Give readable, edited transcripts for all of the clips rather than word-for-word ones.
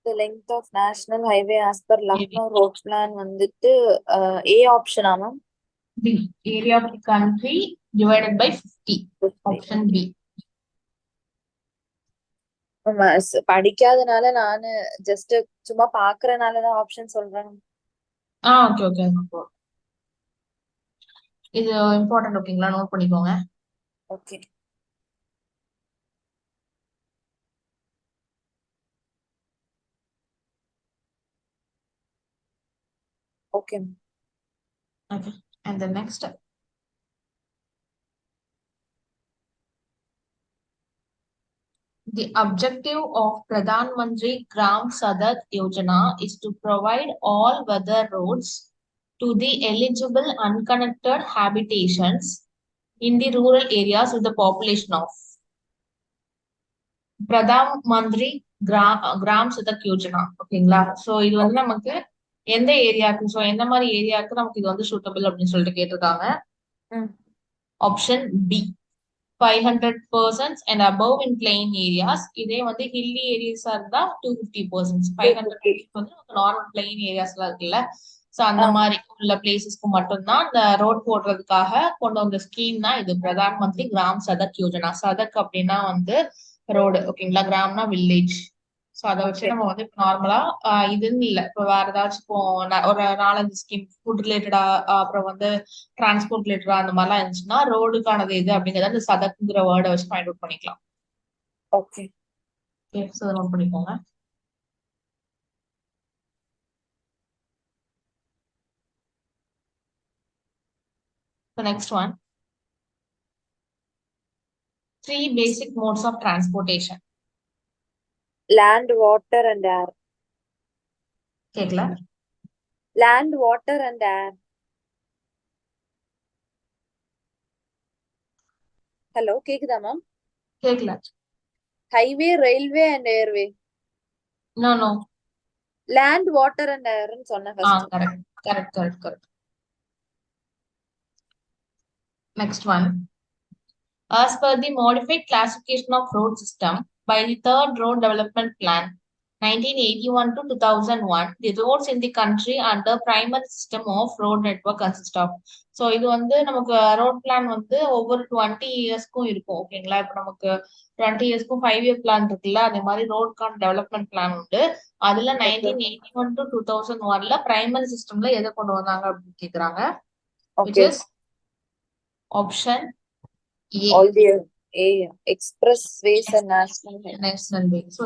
The length of national highway as per Area. Lucknow road plan வந்துட்டு A option ma'am. B. Area of the country divided by 50. Option B. படிக்காதனால நானு just சும்மா பாக்குறனாலதான் option சொல்றேன். Okay okay. இது important ஓகேங்களா, note பண்ணிக்கோங்க. Okay. Okay. Okay. And the next, the objective of Pradhan Mantri Gram Sadak Yojana is to provide all weather roads to the eligible unconnected habitations in the rural areas with the population of Pradhan Mantri gram Sadak Yojana. ஓகேங்களா, so இது வந்து நமக்கு எந்த ஏரியாவுக்கு, so எந்த மாதிரி ஏரியாவுக்கு நமக்கு இது வந்து சூட்டபிள் அப்படின்னு சொல்லிட்டு கேட்டிருக்காங்க. Option B 500% and above in plain areas. இதே வந்து ஹில்லி ஏரியாஸா இருந்தா 250%. 500 வந்து நார்மல் பிளெயின் ஏரியாஸ்லாம் இருக்குல்ல, சோ அந்த மாதிரி உள்ள பிளேசஸ்க்கு மட்டும்தான் இந்த ரோட் போடுறதுக்காக கொண்டு வந்த ஸ்கீம் தான் இது, பிரதான் மந்திரி கிராம் சதக் யோஜனா. சதக் அப்படின்னா வந்து ரோடு, ஓகேங்களா, கிராம்னா வில்லேஜ். சோ அதை வச்சு நம்ம வந்து நார்மலா இதுன்னு இல்ல, இப்போ வேற ஏதாச்சும் இப்போ ஒரு 4-5 ஸ்கீம் ஃபுட் ரிலேட்டடா, அப்புறம் வந்து டிரான்ஸ்போர்ட் ரிலேட்டடா அந்த மாதிரிலாம் இருந்துச்சுன்னா ரோடுக்கானது எது அப்படிங்கறத அந்த சதக்குங்கிற வேர்டை வச்சு ஃபைண்ட் அவுட் பண்ணிக்கலாம். ஓகே. சோ நோட் பண்ணிக்கோங்க. The next one, 3 basic modes of transportation. Land, water and air. கேக்கல. Land, water and air. Hello, கேக்குதா மேம்? கேக்கல. Highway, railway and airway. No no. Land, water and air ன்னு சொன்னேன் first. Correct. Next one, as per the modified classification of road system by the third road development plan 1981 to 2001, the roads in the country under primary system of road network consist of. So இது வந்து நமக்கு road plan வந்து ஒவ்வொரு 20 இயர்ஸ்க்கும் இருக்கும். ஓகேங்களா, இப்போ நமக்கு 20 இயர்ஸ்க்கும் 5-year plan இருக்குல்ல, அதே மாதிரி ரோட்கான டெவலப்மெண்ட் பிளான் உண்டு. அதுல 1981 to 2001ல பிரைமரி சிஸ்டம்ல எதை கொண்டு வந்தாங்க அப்படின்னு கேக்குறாங்க. which is option A. All the expressways and national way. So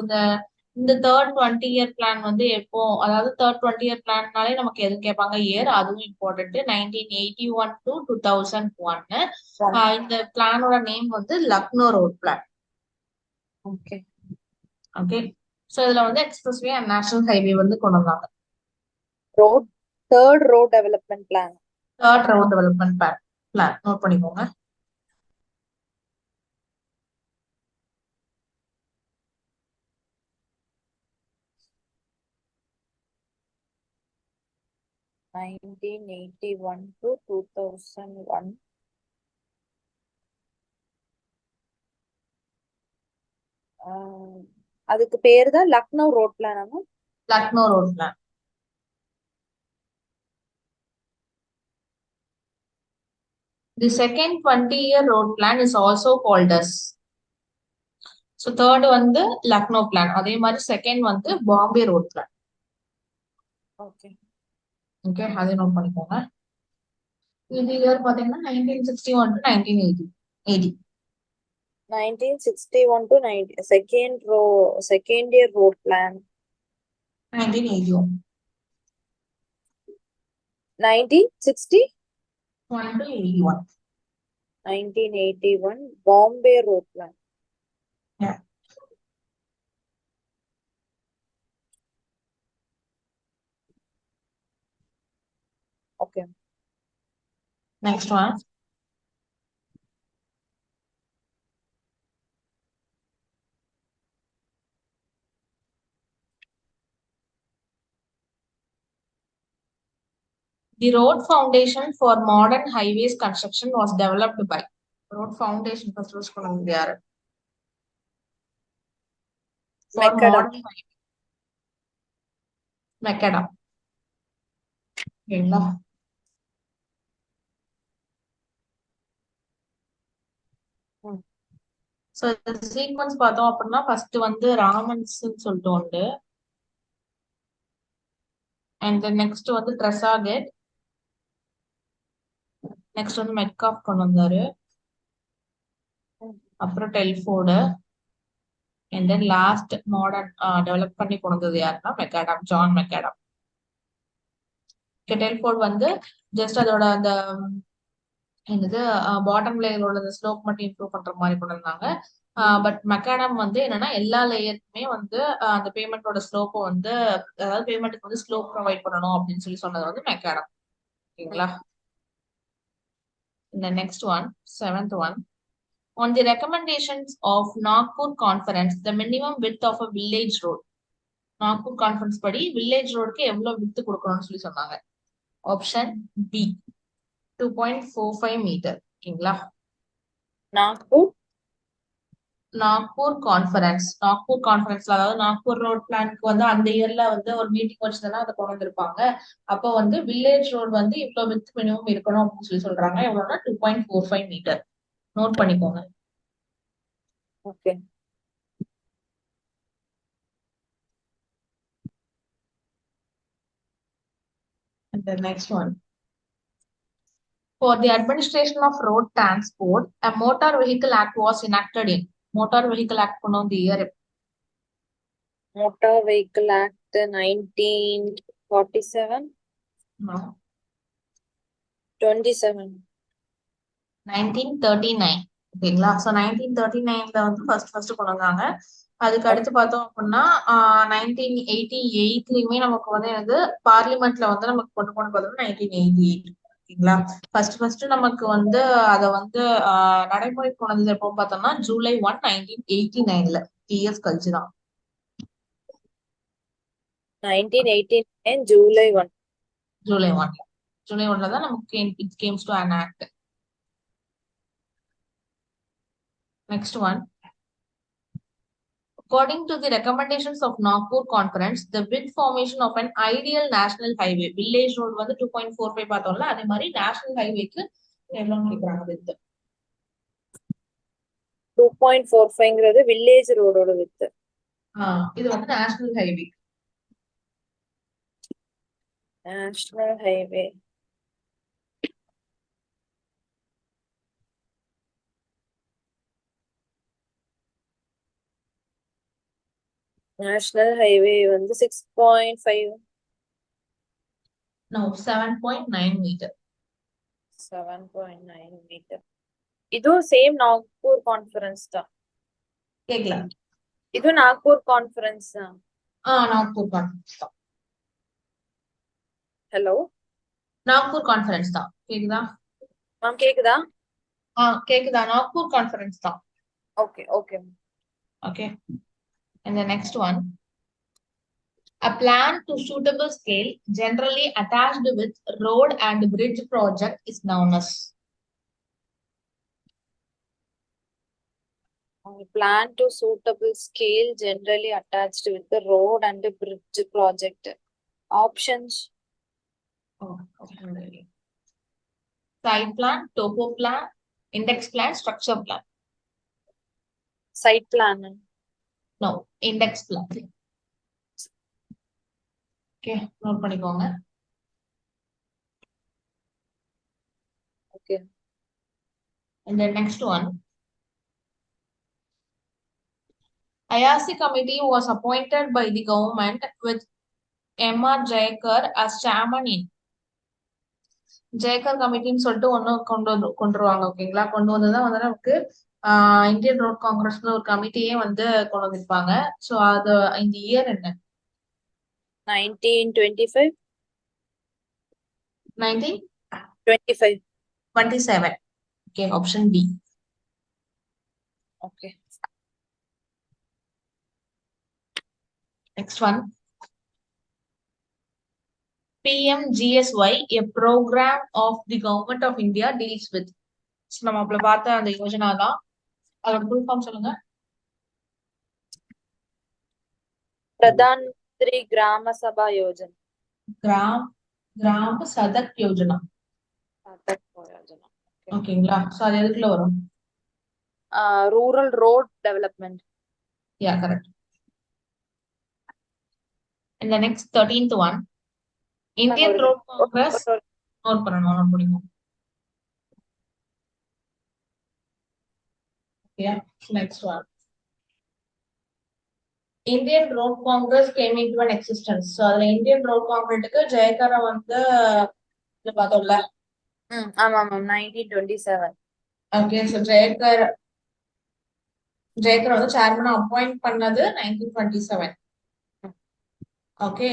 இந்த தேர்ட் 20-year பிளான் வந்து எப்போ, அதாவது தேர்ட் 20-year பிளான்னாலே நமக்கு எது கேட்பாங்க, இயர், அதுவும் இம்பார்ட்டன்ட். 1981 to 2001. இந்த பிளானோட நேம் வந்து Lucknow road plan. Okay. So இதுல வந்து எக்ஸ்பிரஸ்வே அண்ட் நேஷனல் ஹைவே வந்து கொண்டு வந்தாங்க. Third road development plan. Note பண்ணிக்கோங்க. (1981 to 2001). அதுக்கு பேரு தான் Lucknow road plan. Lucknow road plan. The second 20-year road plan is also called as. So third வந்து லக்னோ பிளான், அதே மாதிரி செகண்ட் வந்து பாம்பே ரோட் பிளான். ஓகே, அதை நோட் பண்ணிக்கோங்க. இது இயர் பாத்தீங்கன்னா 1961 to 1980. 1961 to 90. Second year road plan. 1981. 1961 to 81. 1981 Bombay road plan. Yeah. Okay. Next one. The road foundation for modern highways construction was developed by. Road foundation first was for macadam. ஓகேங்களா? So sequence பார்த்தோம் அப்படின்னா first வந்து ராமன்ஸ் சொல்லிட்டு உண்டு. And then next வந்து ட்ரெசாகெட். Next வந்து மெட்காப் கொண்டு வந்தாரு. அப்புறம் Telford. And then last modern develop பண்ணி கொண்டு வந்தது யாருன்னா மெக்காடம், ஜான் மெக்காடம். டெல்ஃபோர்ட் வந்து ஜஸ்ட் அதோட அந்த என்னது பாட்டம் லேயரோட ஸ்லோப் மட்டும் இம்ப்ரூவ் பண்ற மாதிரி கொண்டு வந்தாங்க. பட் மெக்காடம் வந்து என்னன்னா எல்லா லேயருக்குமே வந்து அந்த பேமெண்டோட ஸ்லோப்பை வந்து அதாவது பேமெண்ட்டுக்கு வந்து ஸ்லோப் ப்ரொவைட் பண்ணணும் அப்படின்னு சொல்லி சொன்னது வந்து மெக்காடம். ஓகேங்களா? இந்த next one, 7th one. On the recommendations of Nagpur Conference, the minimum width of a village road. Nagpur conference படி வில்லேஜ் ரோடுக்கு எவ்வளவு வித்து கொடுக்கணும்னு சொல்லி சொன்னாங்க. Option B 2.45 metre. ஓகேங்களா? நாக்பூர் கான்ஃபரன்ஸ்ல அதாவது நாக்பூர் ரோட் பிளானுக்கு வந்து அந்த இயர்ல வந்து ஒரு மீட்டிங் வச்சுதான் அதை கொண்டு வந்திருப்பாங்க. அப்போ வந்து வில்லேஜ் ரோடு வந்து இவ்வளவு வித் மினிமம் இருக்கணும் அப்படின்னு சொல்லி சொல்றாங்க. எவ்வளவுனா 2.45 மீட்டர். நோட் பண்ணிக்கோங்க. Okay. And the next one. For the administration of road transport, a Motor Vehicle Act was enacted in. Motor Vehicle Act கொண்டு வந்து year. Motor Vehicle Act 1947. No. 27. 1939. ஓகேங்களா? ஸோ 1939ல வந்து first கொண்டு வந்தாங்க. அதுக்கு அடுத்து பார்த்தோம் அப்படின்னா 1988லயுமே நமக்கு வந்து என்னது பார்லிமெண்ட்ல வந்து நமக்கு கொண்டு பார்த்தோம்னா 1988. ஓகேங்களா? ஃபர்ஸ்ட் நமக்கு வந்து அதை வந்து நடைமுறை கொண்டு வந்தது எப்போ பார்த்தோம்னா July 1, 1989ல. 3 years கழிச்சுதான். 1989 July 1. July 1ல தான் நமக்கு it came to an act. Next one. According to the recommendations of Nagpur Conference, the width formation of an ideal national highway, village road வந்து 2.45 பார்த்தோம்ல, அதே மாதிரி national highwayக்கு எவ்வளவு நினைக்கிறாங்க width? 2.45ங்கிறது வில்லேஜ் ரோடோட வித். இது வந்து national highway. National highway. National highway வந்து 6.5. No, 7.9 meter. 7.9 மீட்டர். இதுவும் சேம் நாக்பூர் கான்ஃபரன்ஸ் தான். கேக்கல. இது நாக்பூர் கான்ஃபரன்ஸ் தான். நாக்பூர் கான்ஃபரன்ஸ் தான். ஹலோ, நாக்பூர் கான்ஃபரன்ஸ் தான். கேக்குதா? மேம் கேக்குதா? கேக்குதா? நாக்பூர் கான்ஃபரன்ஸ் தான். Okay okay. Okay. And the next one. A plan to suitable scale generally attached with road and bridge project is known as. Plan to suitable scale generally attached with the road and the bridge project. Options. Okay. Site plan, topo plan, index plan, structure plan. Site plan. No, index plan. Okay, note பண்ணிக்கோங்க. Okay. And the next one. IRC committee was appointed by the government with M.R. Jayakar as chairman in. Jayakar கமிட்டின்னு சொல்லிட்டு ஒண்ணு கொண்டு வருவாங்க. ஓகேங்களா? கொண்டு வந்ததுதான் வந்து நமக்கு இந்தியன் ரோட் காங்கிரஸ்னு ஒரு கமிட்டியே வந்து கொண்டு வந்திருப்பாங்க. சோ அது இந்த இயர் என்ன? 1925. 1925. 27. Okay, option B. Okay. Next one. PMGSY, a program of the government of India deals with. நம்ம அப்பல பார்த்த அந்த யோஜனா தான். அதோட ஃபுல் ஃபார்ம் சொல்லுங்க. Pradhan Mantri Grama Sabha Yojana. கிராம Sadak Yojana. Sadak Yojana. Okay. ஓகேங்களா? சோ அது எதுக்குள்ள வரும்? Rural road development. Yeah, correct. And the next 13th one, Indian Road Congress. Note பண்ணணும், நோட் பண்ணிக்கோங்க. Yeah, next one. Indian Road Congress came into an existence. So அதுல Indian Road Congressக்கு ஜெயகரா வந்து இது பார்த்தோம்ல. ஆமா ஆமா 1927. ஓகே, சோ ஜெயகர் வந்து சேர்மன் அப்பாயிண்ட் பண்ணது 1927. Okay,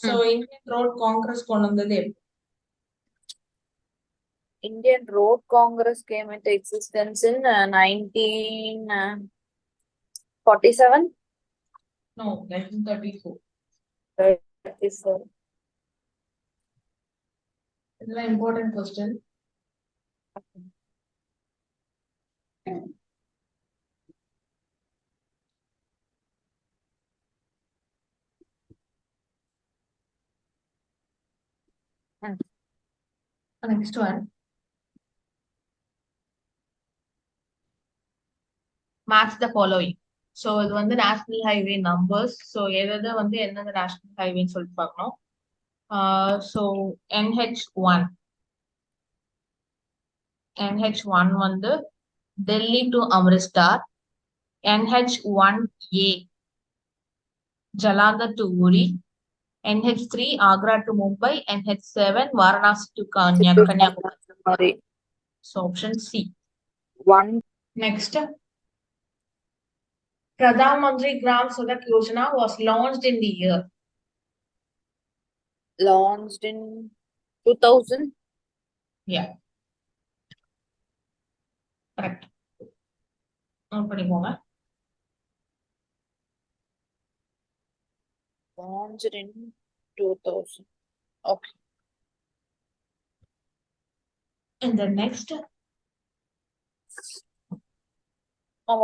so Indian road Congress கொண்டு வந்தது எப்படி? Indian Road Congress came into existence in 1947. No, 1934. 34. இதுல important question. Next one. Match the following. So இது வந்து நேஷனல் ஹைவே நம்பர்ஸ். ஸோ எது வந்து எந்தெந்த நேஷனல் ஹைவேன்னு சொல்லிட்டு பார்க்கணும். ஸோ NH1 வந்து Delhi to Amritsar. NH1A Jalandhar to Uri. NH3 Agra to Mumbai. NH7 Varanasi to Kanyakumari. So option C. 1. Next. Pradhan Mantri Gram Sadak Yojana was launched in the year. Launched in 2000. Yeah. Correct. Note பண்ணிக்கோங்க. Launched in 2000. Okay. And the next.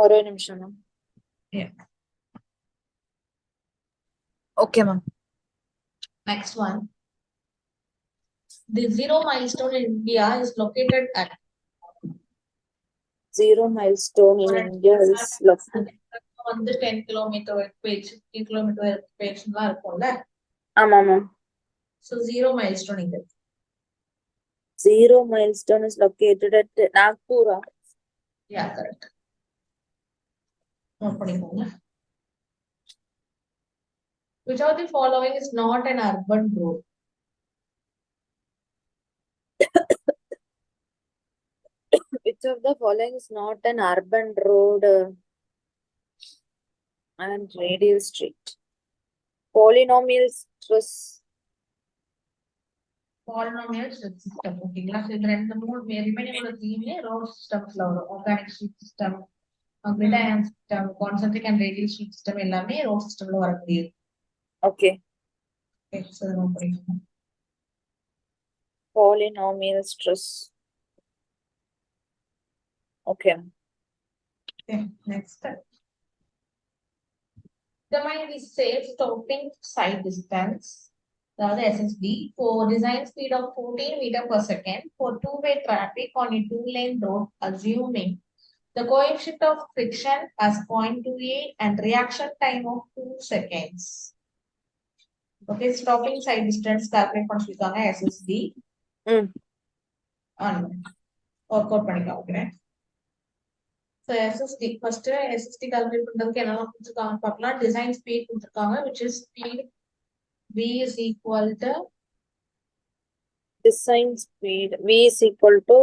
ஒரே நிமிஷம் ma'am. Yeah. Okay ma'am. Next one. The zero milestone in India is located at. Zero milestone in India is located. வந்து 10 kilometre page 15 kilometre பேஜ்லாம் இருக்கும்ல. ஆமா ma'am. So zero milestone இங்க. Zero milestone is located at Nagpur. Yeah, correct. Note பண்ணிக்கோங்க. Which of the following is not an urban road? Which of the following is not an urban road and radial street? Polynomial stress. Polynomial stress system. ஓகேங்களா? So இந்த ரெண்டு மூணு remaining உள்ள தீமே road சிஸ்டம்ஸ்ல வரும். Organic street system, gridiron system, concentric and radial street system எல்லாமே road சிஸ்டம்ல வரக்கூடியது. Okay. Okay, so நோட் பண்ணிக்கோங்க. Polynomial stress. Okay. Okay, next. Determine the safe stopping side distance, the SSD, for design speed of 14 meters per second for two-way traffic on a two-lane road, assuming the coefficient of friction as 0.28 and reaction time of 2 seconds. Okay, stopping side distance calculate பண்ணிருக்காங்க SSD. work out பண்ணிக்கலாம். Okay. So SSD first SSD calculate பண்றதுக்கு என்னெல்லாம் கொடுத்திருக்காங்க பார்க்கலாம். Design speed கொடுத்திருக்காங்க, which is speed V is equal to Design speed V is equal to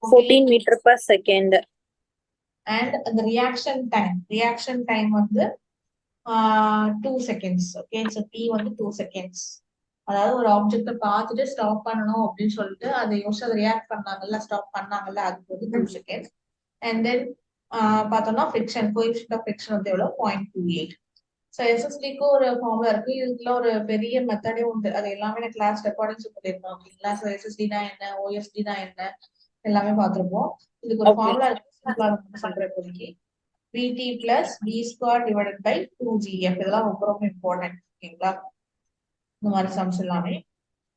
14 meter per second. And the reaction time வந்து 2 seconds. Okay, so T வந்து 2 seconds. அதாவது ஒரு ஆப்ஜெக்ட பார்த்துட்டு ஸ்டாப் பண்ணணும் அப்படின்னு சொல்லிட்டு அதை யோசிச்சு அதை ரியாக்ட் பண்ணாங்கல்ல, ஸ்டாப் பண்ணாங்கல்ல, அதுக்கு வந்து 2 seconds. And then பார்த்தோம்னா ஃபிரிக்ஷன், கோஎஃபிஷியன்ட் ஆஃப் ஃபிரிக்ஷன் வந்து எவ்வளோ 0.28. ஸோ எஸ்எஸ்டிக்கு ஒரு ஃபார்முலா இருக்கு. இதுக்குள்ள ஒரு பெரிய மெத்தடே உண்டு. அது எல்லாமே நான் கிளாஸ் ரெக்கார்டிங்ஸ் பண்ணிருக்கோம். ஓகேங்களா? ஸோ எஸ்எஸ்டினா என்ன, ஓஎஸ்டினா என்ன எல்லாமே பார்த்துருப்போம். இதுக்கு ஒரு ஃபார்முலா இருக்கு, சொல்றேன் இப்போதைக்கு. VT plus V square divided by 2GF. இதெல்லாம் ரொம்ப ரொம்ப இம்பார்ட்டன்ட். ஓகேங்களா? இந்த மாதிரி சம்ஸ் எல்லாமே.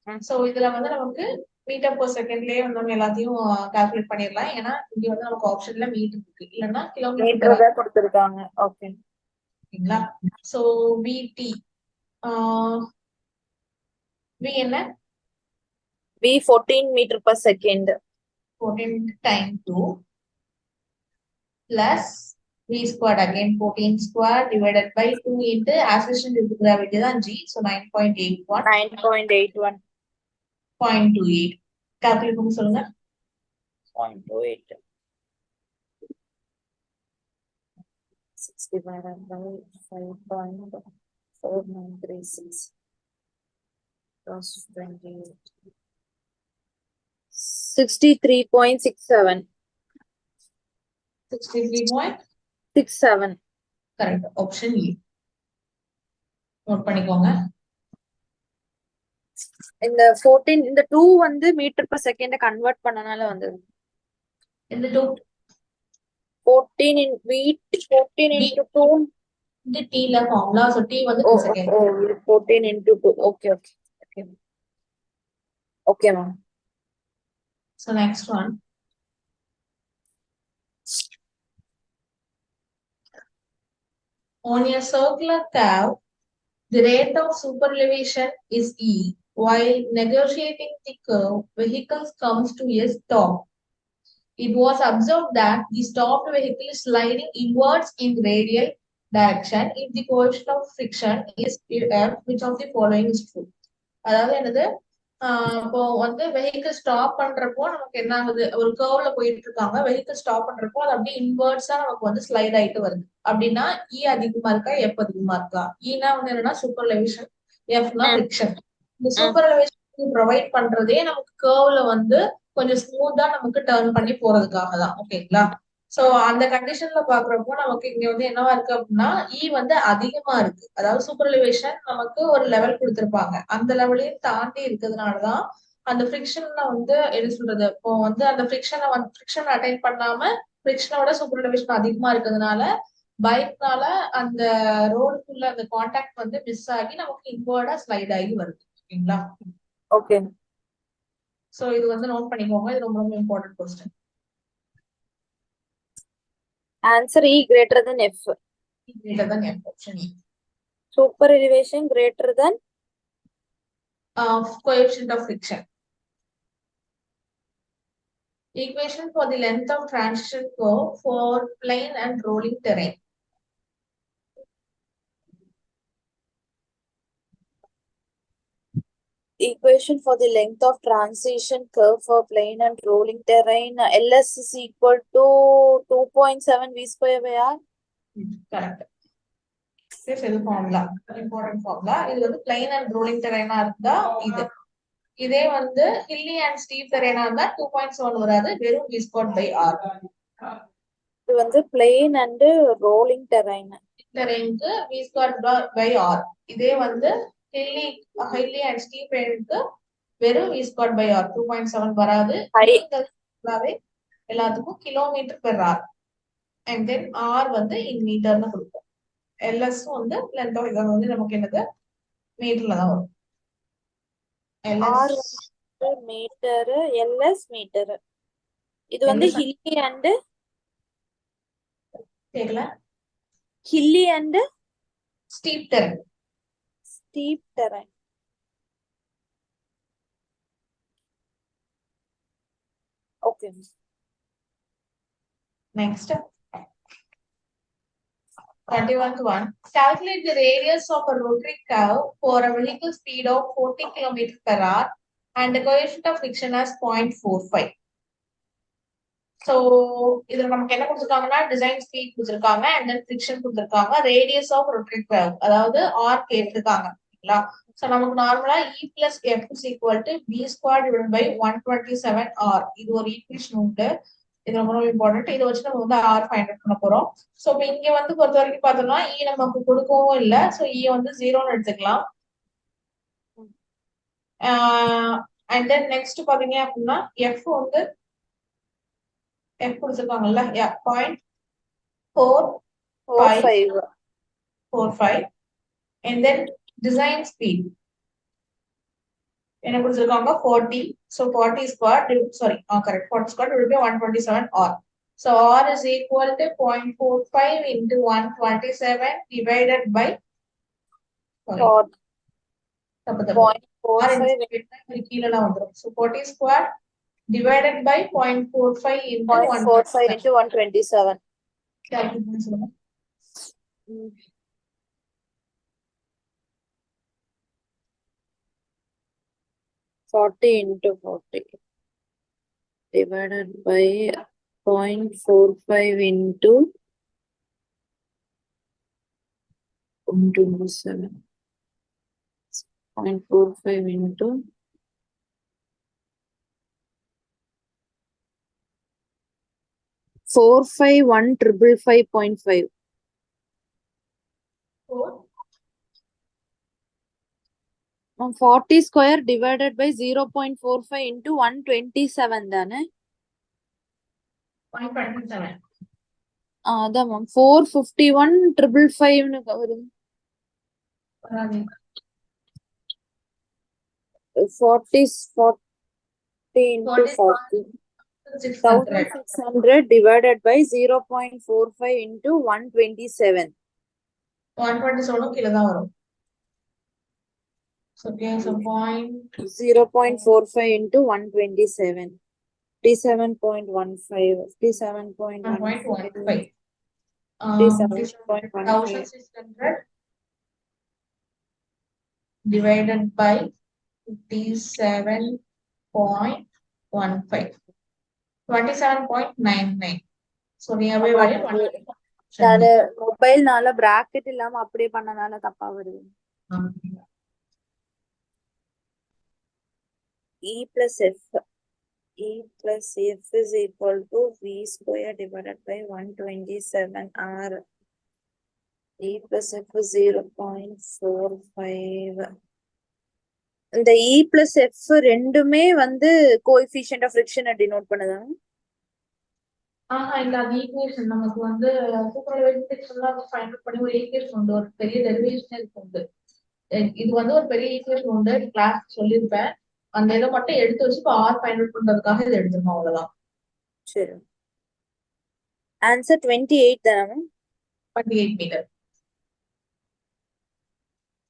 ம். சோ இதுல வந்து நமக்கு மீட்டர் per செகண்ட்லயே வந்து நம்ம எல்லாத்தையும் கால்குலேட் பண்ணிடலாம். ஏன்னா இங்க வந்து நமக்கு ஆப்ஷன்ல மீட்டர் இருக்கு, இல்லைன்னா கிலோமீட்டர் மீட்டர் தான் கொடுத்திருக்காங்க. ஓகே. ஓகேங்களா? சோ விடி வி என்ன V 14 meter per second. 14 time 2 plus v squared, again 14 square divided by 2 into acceleration due to gravity தான் g, so 9.81 9.81. 0.28 calculate பண்ணி சொல்லுங்க. 0.28. 60 divided by 5.4936 plus 28. 63.67. 63.67 correct, option E. Note பண்ணிக்கோங்க. இந்த 14 இந்த 2 வந்து மீட்டர் per second கன்வர்ட் பண்ணனால வந்தது. இந்த 2 14 in v 14 into 2 இந்த t ல ஃபார்முலா, சோ t வந்து per second. 14 into 2. Okay. Okay ma'am. So next one, on a circular curve the rate of superelevation is e. While negotiating the curve, vehicles comes to a stop. It was observed that the stopped vehicle is sliding inwards in radial direction if the coefficient of friction is f, which of the following is true. அதாவது என்னது, இப்போ வந்து vehicle stop பண்றப்போ நமக்கு என்ன ஆகுது, ஒரு கர்வ்ல போயிட்டு இருக்காங்க, வெஹிக்கிள் ஸ்டாப் பண்றப்போ அது அப்படியே இன்வர்ட்ஸா நமக்கு வந்து ஸ்லைட் ஆயிட்டு வருது. அப்படின்னா இ அதிகமா இருக்கா, எஃப் அதிகமா இருக்கா? ஈனா வந்து என்னன்னா சூப்பர் லெவிஷன், எஃப்னா ஃபிரிக்ஷன். இந்த சூப்பர் லெவிஷன் ப்ரொவைட் பண்றதே நமக்கு கர்வ்ல வந்து கொஞ்சம் ஸ்மூத்தா நமக்கு டர்ன் பண்ணி போறதுக்காக தான். ஓகேங்களா? சோ அந்த கண்டிஷன்ல பாக்குறப்போ நமக்கு இங்க வந்து என்னவா இருக்கு அப்படின்னா இ வந்து அதிகமா இருக்கு. அதாவது சூப்பர் எலிவேஷன் நமக்கு ஒரு லெவல் கொடுத்திருப்பாங்க, அந்த லெவலையும் தாண்டி இருக்கிறதுனாலதான் அந்த ஃபிரிக்ஷன்ல வந்து என்ன சொல்றது, இப்போ வந்து அந்த ஃபிரிக்ஷன் அட்டைன் பண்ணாம ஃபிரிக்ஷனோட சூப்பர் எலிவேஷன் அதிகமா இருக்கிறதுனால பைக்னால அந்த ரோடுக்குள்ள அந்த கான்டாக்ட் வந்து மிஸ் ஆகி நமக்கு இன்வர்டா ஸ்லைட் ஆகி வருது. ஓகேங்களா? ஓகே. சோ இது வந்து நோட் பண்ணிக்கோங்க, இது ரொம்ப ரொம்ப important question. Answer E greater than F. E greater than F, option E. Super elevation greater than coefficient of friction. Equation for the length of transition curve for plane and rolling terrain. Equation for the length of transition curve for plane and rolling terrain. LS is equal to 2.7 V square by R. Correct. This is the formula, important formula. இது வந்து plane and rolling terrain இருந்தா இது. இதே வந்து hilly and steep terrain இருந்தா 2.7 வராது, வெறும் V squared by R. இது வந்து plane and rolling terrain. terrainக்கு V squared by R. இதே வந்து hilly and steep terrainக்கு வெறும் V squared by R 2.7 வராது. எல்லாத்துக்கும் kilometre per hour and then R வந்து in மீட்டர்னு கொடுப்போம். LS வந்து லென்த் ஆஃப் இது வந்து நமக்கு என்னது மீட்டர்ல தான் வரும். R metre, LS metre. இது வந்து hilly and தெரியல, hilly and steep terrain. Steep terrain. Okay. Next. 21th one. Calculate the radius of a rotary curve for a vehicle speed of 40 km per hour and the coefficient of friction as 0.45. So, இதுல நமக்கு என்ன கொடுத்திருக்காங்கன்னா design speed கொடுத்திருக்காங்க and then friction கொடுத்திருக்காங்க, radius of rotary curve அதாவது r கேட்டிருக்காங்க. ஓகேங்களா? So நமக்கு நார்மலா E plus F is equal to V squared divided by 127 R. இது ஒரு ஈக்குவேஷன் உண்டு, இது ரொம்ப ரொம்ப இம்பார்ட்டன்ட். இதை வச்சு நம்ம வந்து R ஃபைண்ட் அவுட் பண்ண போறோம். சோ இப்போ இங்க வந்து பொறுத்த வரைக்கும் பார்த்தோம்னா E நமக்கு கொடுக்கவும் இல்லை, சோ E வந்து 0ன்னு எடுத்துக்கலாம். அண்ட் தென் நெக்ஸ்ட் பாத்தீங்க அப்படின்னா F வந்து F கொடுத்துருக்காங்கல்ல, 0.4545 and then design speed என்ன கொடுத்துருக்காங்க 40. So 40 square, sorry, correct, 40 square will be 127 R. So R is equal to 0.45 into 127 divided by, sorry, For தப்பு R 0.45 கீழே வந்துரும். So 40 square divided by 0.45 into 0.45 into 127. Calculate பண்ணி சொல்லுங்க. 40 into 40 divided by 0.45 into 127. 0.45 into 451,555.5. 40 square divided by 0.45 into 127 தானே? 127. அதான் ma'am 451,555 வரும். 40 into 40. 1600 divided by 0.45 into 127. 127 கீழே தான் வரும். Okay, so 0.45 into 127. 57.15. 57.15. 1600 divided by 57.15. 27.99. So nearby value 1. நானு மொபைல்னால பிராக்கெட் இல்லாம அப்படியே பண்ணனால தப்பா வருது. E plus F. E plus F is equal to V square divided by 127 R. E plus F is 0.45. இந்த E plus F ரெண்டுமே வந்து கோஎஃபிஷியன்ட் ஆஃப் ஃபிரிக்ஷனை டினோட் பண்ணுதாங்க. இல்ல அது ஈக்குவேஷன் நமக்கு வந்து சூப்பர்வைசர் ஃபைண்ட் அவுட் பண்ணி ஒரு ஈக்குவேஷன் உண்டு, ஒரு பெரிய டெரிவேஷன் உண்டு. இது வந்து ஒரு பெரிய ஈக்குவேஷன் உண்டு, கிளாஸ் சொல்லியிருப்பேன். அந்த இதை மட்டும் எடுத்து வச்சு இப்போ ஆர் ஃபைண்ட் அவுட் பண்றதுக்காக இதை எடுத்துருக்கோம், அவ்வளவுதான். சரி, ஆன்சர் 28 தானே? 28 மீட்டர்.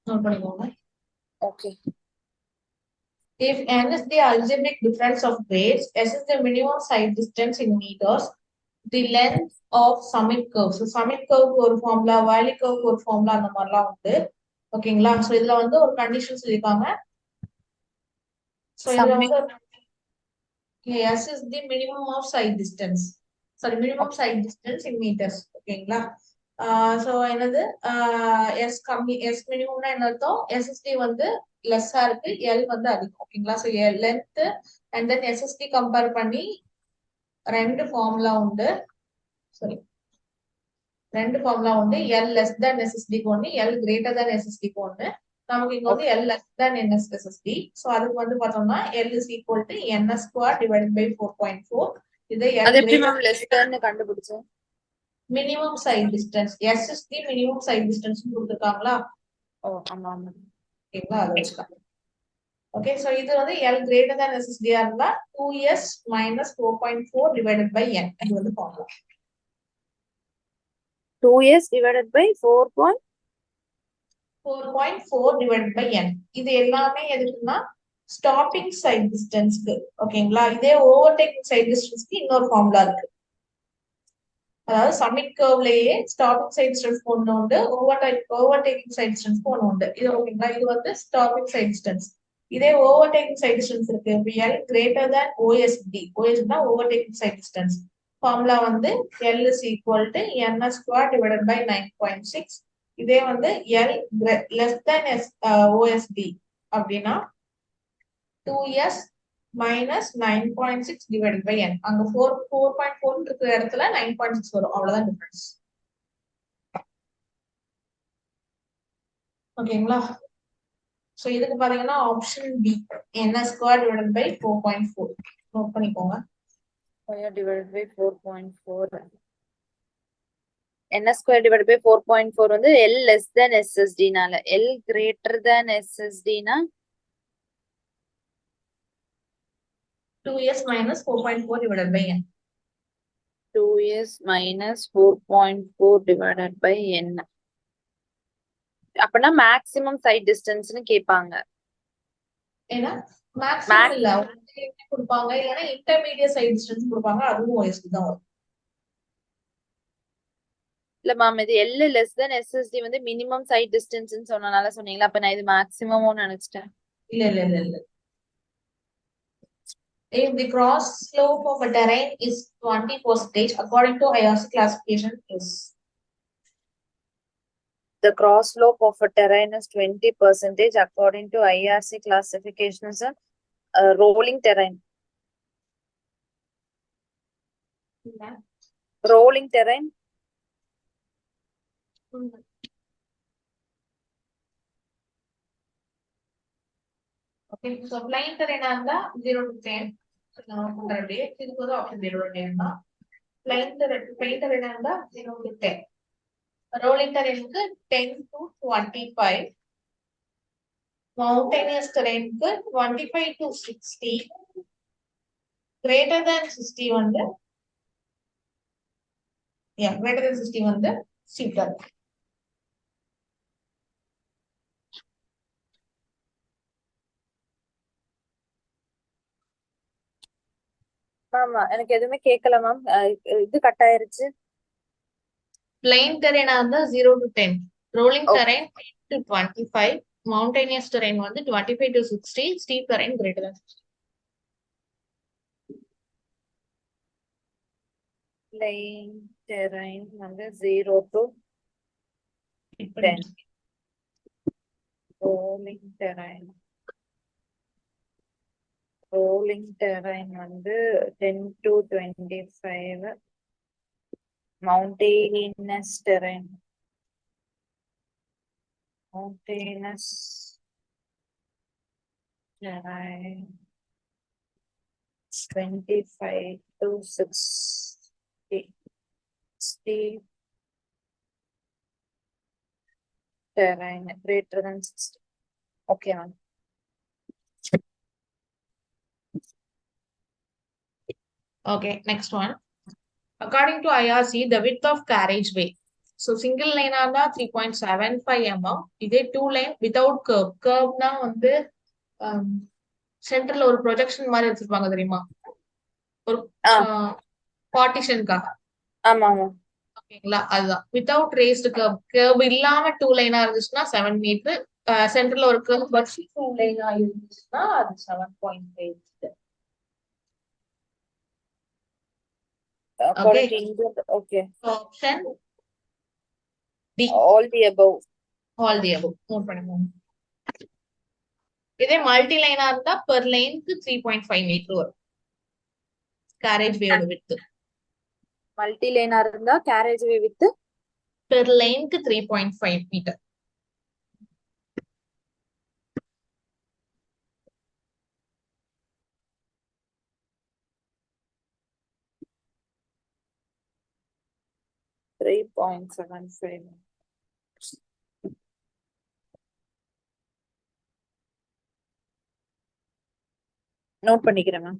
நோட் பண்ணிக்கோங்க. Okay. If n is the algebraic difference of grades, s is the minimum side distance in meters, the length of summit curve. So summit curve ஒரு formula, valley curve ஒரு formula, அந்த மாதிரிலாம் உண்டு. ஓகேங்களா? So இதுல வந்து ஒரு கண்டிஷன் சொல்லிருக்காங்க. So இதுல வந்து s is the minimum of side distance. Sorry, minimum side distance in meters. ஓகேங்களா? சோ என்னது s கம்மி, s மினிமம்னா என்ன அர்த்தம்? SSD வந்து லெஸ்ஸா இருக்கு, L வந்து அதிகம். ஓகேங்களா? So length and then SSD compare பண்ணி ரெண்டு ஃபார்முலா உண்டு. சாரி, ரெண்டு ஃபார்முலா உண்டு. L less than SSD க்கு ஒன்னு, L greater than SSD க்கு ஒன்னு. நமக்கு இங்க வந்து L less than SSD. So அதுக்கு வந்து பார்த்தோம்னா L is equal to ns square divided by 4.4. இது L எப்படி மேம் less than கண்டுபிடிச்சோம்? minimum side distance, S is the minimum side distance கொடுத்திருக்காங்களா? ஓ ஆமா ஆமா. ஓகேங்களா? அது வச்சுக்கலாம். ஓகே, சோ இது வந்து L greater than SSD ஆ இருந்தா 2s minus 4.4 divided by n. இது வந்து formula. 2s divided by 4.4 divided by n. இது எல்லாமே எதுக்குன்னா ஸ்டாப்பிங் சைட் டிஸ்டன்ஸ்க்கு. ஓகேங்களா? இதே ஓவர்டேக்கிங் சைட் டிஸ்டன்ஸ்க்கு இன்னொரு ஃபார்முலா இருக்கு. அதாவது சமிட் கர்வ்லயே ஸ்டாப்பிங் சைட் டிஸ்டன்ஸ் ஒன்று உண்டு, ஓவர்டேக்கிங் சைட் டிஸ்டன்ஸ் ஒன்று உண்டு. இது ஓகேங்களா? இது வந்து ஸ்டாப்பிங் சைட் டிஸ்டன்ஸ். இதே ஓவர்டேக்கிங் சைட் டிஸ்டன்ஸ் இருக்கு, L greater than OSD. OSD னா ஓவர்டேக்கிங் சைட் டிஸ்டன்ஸ். ஃபார்முலா வந்து L is equal to ns square divided by 9.6. இதே வந்து L less than OSD அப்படின்னா 2s minus 9.6 divided by n. அங்க 4.4 இருக்கிற இடத்துல 9.6 வரும், அவ்வளவுதான் டிஃபரன்ஸ். ஓகேங்களா? சோ இதுக்கு பாத்தீங்கன்னா option B ns square divided by 4.4 note பண்ணிக்கோங்க. divided by 4.4. ns square divided by 4.4 வந்து L less than SSD நால L greater than SSD னா 2s minus 4.4 divided by n. 2s minus 4.4 divided by n. அப்பனா maximum side டிஸ்டன்ஸ்னு கேட்பாங்க. ஏன்னா maximum இல்ல கொடுப்பாங்க, இல்லைன்னா இன்டர்மீடியட் சைட் டிஸ்டன்ஸ் கொடுப்பாங்க, அதுவும் OSD தான் வரும். இல்ல மேம், இது L less than SSD வந்து மினிமம் சைட் டிஸ்டன்ஸ்னு சொன்னனால சொன்னீங்களா, அப்ப நான் இது மேக்ஸிமம்னு நினைச்சிட்டேன். இல்ல. If the cross slope of a terrain is 20%, according to IRC classification is. The cross slope of a terrain is 20% according to IRC classification is a rolling terrain. Yeah. Rolling terrain. Okay, so plain terrain இருந்தா 0 to 10. இதுக்கு வந்து option 0 to 10 தான். plain terrain இருந்தா 0 to 10. rolling terrainக்கு 10 to 25. mountainous terrainக்கு 25 to 60. greater than 60 வந்து greater than 60 வந்து steeper. ஆமா, எனக்கு எதுவுமே கேட்கல மேம். இது கட் ஆயிருச்சு. plain terrain இருந்தா 0 to 10. rolling terrain 10 to 25. mountainous terrain வந்து 25 to 60. steep terrain greater than 60. plain terrain வந்து 0 to 10. rolling terrain வந்து 10 to 25. mountainous terrain 25 to 60. steep terrain greater than 60. Okay, ma'am. Okay, next one. According to IRC, the width of carriageway. So single lane இருந்தா 3.75 mm. இதே 2 lane without curve. curveனா வந்து சென்டர்ல ஒரு projection மாதிரி வச்சிருப்பாங்க தெரியுமா, ஒரு பார்ட்டிஷனுக்காக. ஆமா ஆமா. ஓகேங்களா, அதுதான் வித்தவுட் ரேஸ்டு கர்வ். கர்வ் இல்லாம 2 லைனா இருந்துச்சுன்னா 7 மீட்டர். சென்டர்ல ஒரு கர்வ் வச்சு 2 லைனா இருந்துச்சுன்னா அது 7.5. Okay. Option D. All the above. All the above. Note பண்ணிக்கோங்க. இதே மல்டி லைனா இருந்தா பெர் லைனுக்கு 3.5 மீட்டர் வரும் கேரேஜ் வேயோட விட்த். மல்டி லைனா இருந்தா கேரேஜ் வே வித் பெர் லைனுக்கு 3.5 மீட்டர். நோட் பண்ணிக்கிறேன் ma'am.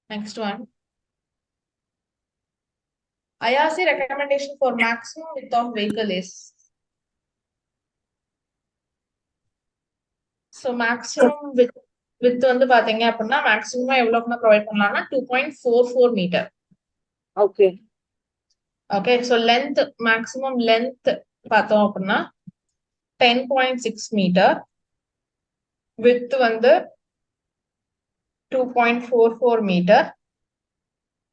Next one. IRC recommendation for maximum width of vehicle is. So maximum width வந்து பாத்தீங்க அப்படின்னா மேக்ஸிமம் எவ்வளவுக்கு ப்ரொவைட் பண்ணலாம்னா 2.44 metre. Okay okay, so length maximum length பார்த்தோம் அப்படின்னா 10.6 மீட்டர். வித் வந்து 2.44 மீட்டர்.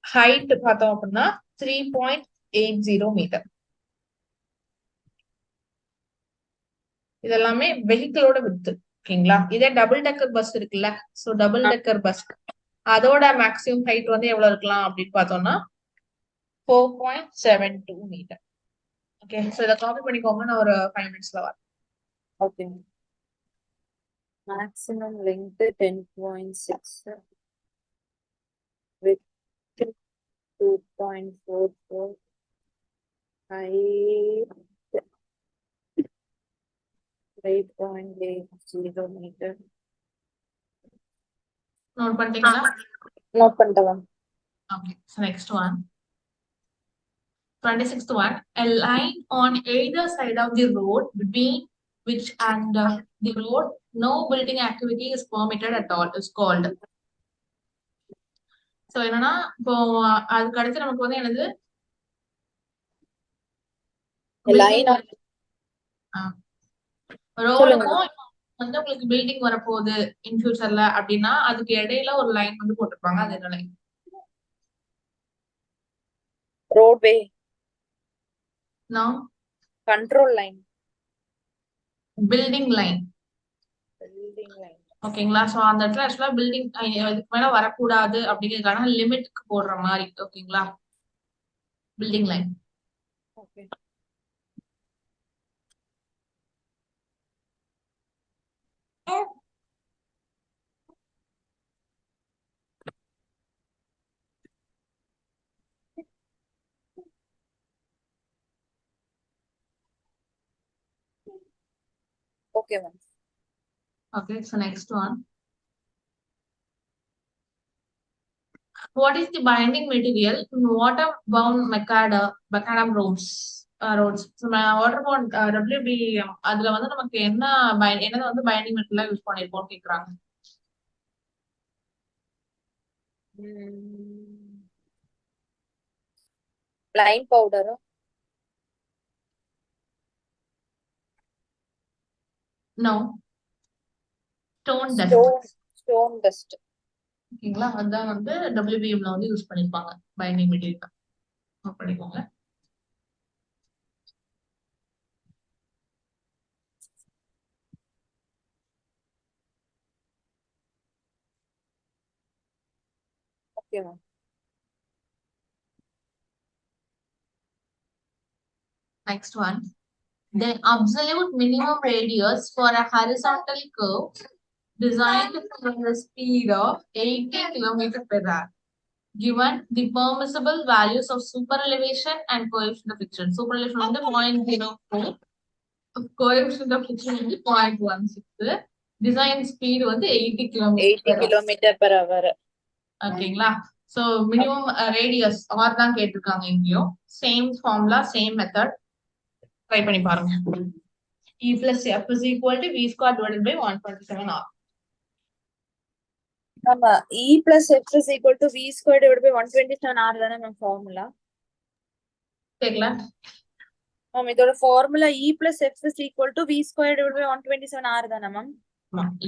ஹைட் பார்த்தோம் அப்படின்னா 3.80 மீட்டர். இதெல்லாமே வெஹிக்கிளோட வித்து. ஓகேங்களா, இதே டபுள் டெக்கர் பஸ் இருக்குல்ல, ஸோ டபுள் டெக்கர் பஸ் அதோட மேக்ஸிமம் ஹைட் வந்து எவ்வளவு இருக்கலாம் அப்படின்னு பார்த்தோம்னா 4.72 மீட்டர். ஓகே, ஸோ இதை காப்பி பண்ணிக்கோங்க, நான் ஒரு 5 மினிட்ஸ்ல வரேன். Okay. maximum length 10.6 width 2.44 height 8.80 meter. Note பண்ணிட்டீங்களா? நோட் பண்ணிட்டேன். Okay, so next one. 26th one. A line on either side of the road between which and the road, no building activity is permitted at all is called. So என்னன்னா இப்போ அதுக்கு அடுத்து நமக்கு வந்து என்னது line ரோடுக்கும் வந்து உங்களுக்கு பில்டிங் வரப்போகுது இன் ஃபியூச்சர்ல அப்படின்னா அதுக்கு இடையில ஒரு லைன் வந்து போட்டிருப்பாங்க. அது என்ன line? roadway No, control line building line. ஓகேங்களா? சோ அந்த இடத்துல ஆக்சுவலா பில்டிங் இதுக்கு மேல வரக்கூடாது அப்படிங்கிறதுக்கான லிமிட்க்கு போடுற மாதிரி. ஓகேங்களா? Building line. Okay okay ma'am. Okay, so next one. What is the binding material in water-bound macadam roads? Roads. So water-bound WBM அதுல வந்து நமக்கு என்னது வந்து பைண்டிங் மெட்டீரியலா யூஸ் பண்ணிருப்போம் கேக்குறாங்க. Line powder. No. Stone dust. Stone dust. ஓகேங்களா? அதான் வந்து WBMல வந்து யூஸ் பண்ணிருப்பாங்க பைண்டிங் மெட்டீரியல். நோட் பண்ணிக்கோங்க. Okay ma'am. Next one. The absolute minimum radius for a horizontal curve designed for a speed of 80 km per hour. Given the permissible values of superelevation and coefficient of friction. Superelevation வந்து 0.04. Coefficient of friction வந்து 0.16. Design speed வந்து 80 km per hour. ஓகேங்களா? So minimum radius R தான் கேட்டிருக்காங்க இங்கேயும். Same formula, same method. Try பண்ணி பாருங்க. E plus F is equal to V square divided by 127R. ஆமா, E plus F is equal to V square divided by 127R தானே ma'am formula? கேக்கல? Ma'am இதோட formula E plus F is equal to V square divided by 127R தானே ma'am?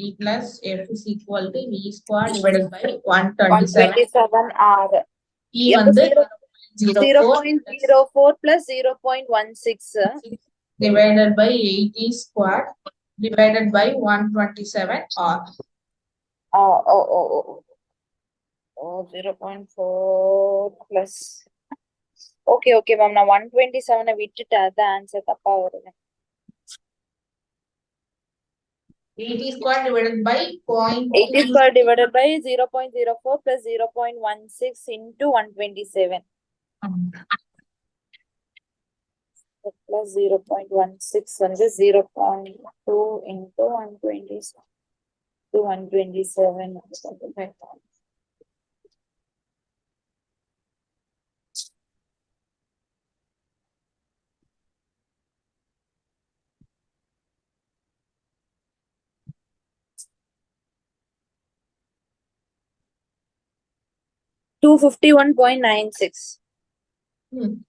E plus F is equal to V square divided by 127R. E வந்து 0.04 plus 0.16 divided by 80 square divided by 127R. Oh, 0.4 plus. Okay ma'am, நான் 127 விட்டுட்டு அத answer தப்பா வருது. 80 square divided by 80 square divided by 0.04 plus 0.16 into 127. Plus 0.16 வந்து 0.2 into 127 to 127. 251.96.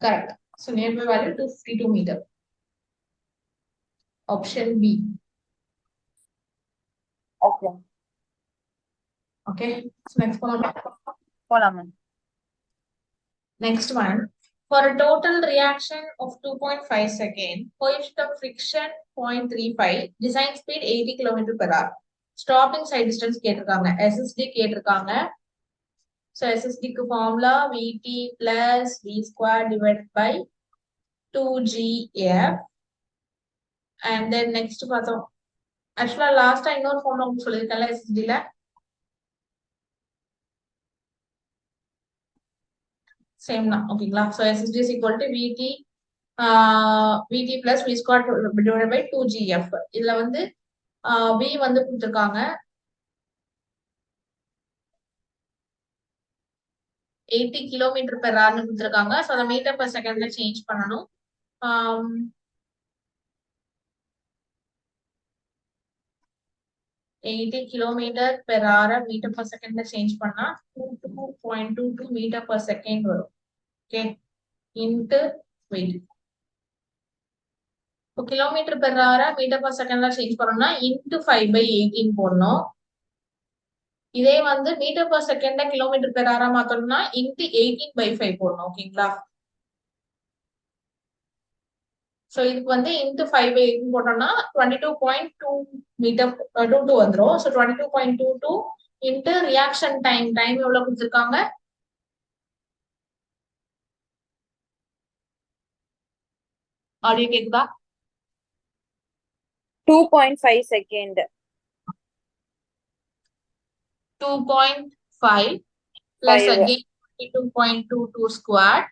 Correct. So nearby value 252 meter. Option B. Okay. So next one. Next one. For a total reaction of 2.5 seconds, coefficient of friction 0.35, design speed 80 km per hour. Stopping side distance கேட்டிருக்காங்க. SSD கேட்டிருக்காங்க. So SSD க்கு formula VT plus V square divided by 2GF. And then next பார்த்தோம் ஆக்சுவலா லாஸ்டா இன்னொரு formula உங்களுக்கு சொல்லியிருக்கேன்ல எஸ்எஸ்டில same தான் ஓகேங்களா. So SSD is equal to VT plus V square divide by 2GF. இதுல வந்து வி வந்து கொடுத்துருக்காங்க 80 கிலோமீட்டர் பெர் ஹவர்னு கொடுத்துருக்காங்க. ஸோ அதை மீட்டர் பர் செகண்ட்ல சேஞ்ச் பண்ணணும். 80 kilometre per hour metre per செகண்ட்ல சேஞ்ச் பண்ணா 22.22 மீட்டர் பர் செகண்ட் வரும். Okay, into wait. இப்போ kilometre per hour metre per செகண்ட்ல சேஞ்ச் பண்ணோம்னா இன்ட்டு 5/18 போடணும். இதே வந்து மீட்டர் பர் செகண்ட கிலோமீட்டர் பெர் ஹவரா மாத்தணும்னா இன்ட்டு 18/5 போடணும். ஓகேங்களா. ஸோ இதுக்கு வந்து இன்ட்டு 5/18 போட்டோம்னா 22.2 மீட்டர் 22 வந்துடும். ஸோ 22.22 இன்ட்டு ரியாக்ஷன் டைம் எவ்வளவு கொடுத்துருக்காங்க? ஆடியோ கேக்குதா? 2.5 second. 2.5 plus again 22.22 squared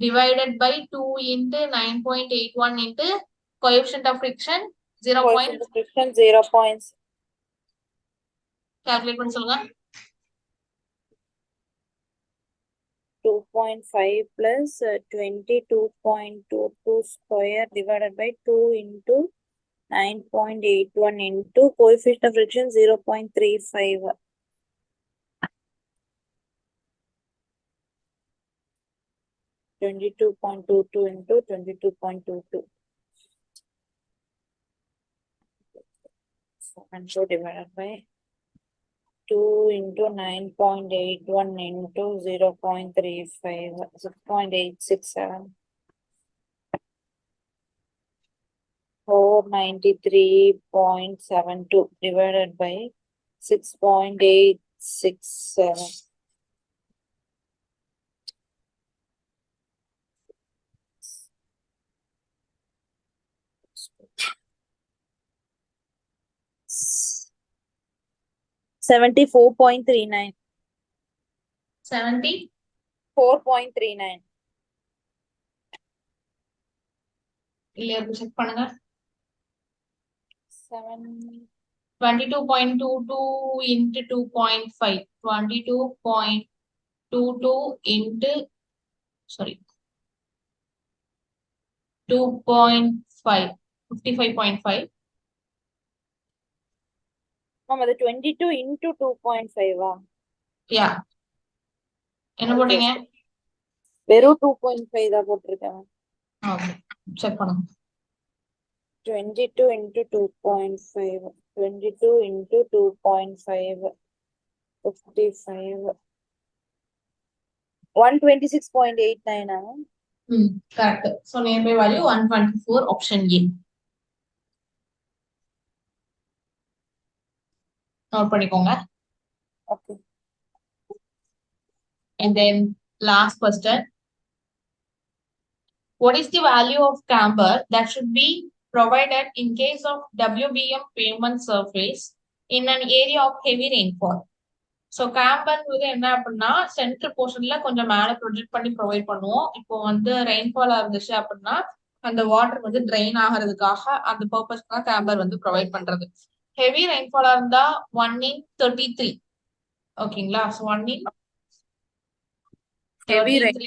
divided by 2 into 9.81 into coefficient of friction 0. Coefficient of friction 0. Calculate பண்ணி சொல்லுங்க. 2.5 plus 22.22 square divided by 2 into 9.81 into coefficient of friction 0.35. 22.22 into 22.22. 7 divided by 2 into 9.81 into 0.35, 6.867. 493.72 divided by 6.867. 74.39. 74.39 இல்லையா check பண்ணுங்க. 22.22 into 2.5 22.22 into 2.5 55.5. Mom, அது 22 into 2.5 யா என்ன போட்டீங்க? வெறும் 2.5 தான் போட்டிருக்கேன். ஓகே, செக் பண்ணுங்க. 22 into 2.5, 22 into 2.5, 55, 126.89. Correct. So nearby value 124, option A. Note பண்ணிக்கோங்க. Okay. And then last question. What is the value of camber that should be provided in case of WBM pavement surface in an area of heavy rainfall? So camber வந்து என்ன அப்படின்னா centre போர்ஷன்ல கொஞ்சம் மேல project பண்ணி provide பண்ணுவோம். இப்போ வந்து ரெயின்ஃபாலா இருந்துச்சு அப்படின்னா அந்த வாட்டர் வந்து ட்ரெயின் ஆகிறதுக்காக அந்த பர்பஸ்க்கு தான் கேம்பர் வந்து ப்ரொவைட் பண்றது. ஹெவி ரெயின்ஃபாலா இருந்தா 1 in 33. ஓகேங்களா. ஸோ 1 in 33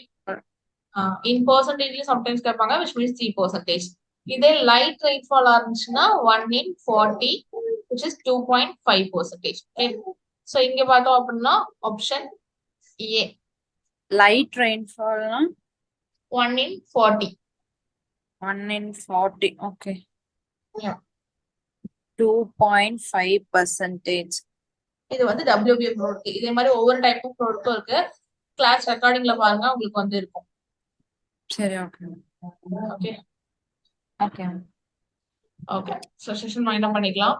இன் பர்சன்டேஜ்ல சம்டைம்ஸ் கேட்பாங்க, which means 3%. இதே லைட் ரெயின்ஃபாலா இருந்துச்சுன்னா 1 in 40, which is 2.5%. சோ இங்க பார்த்தோம் அப்படின்னா ஆப்ஷன் ஏ. லைட் ரெயின்ஃபால்னா 1 in 40. 1 in 40. Okay. Yeah. 2.5%. இது வந்து WBM ரோடுக்கு. இதே மாதிரி ஒவ்வொரு டைப் ஆஃப் ரோடுக்கும் இருக்கு. கிளாஸ் ரெக்கார்டிங்ல பாருங்க, உங்களுக்கு வந்து இருக்கும். சரி, okay. Okay okay. Okay. So session wind up பண்ணிக்கலாம்.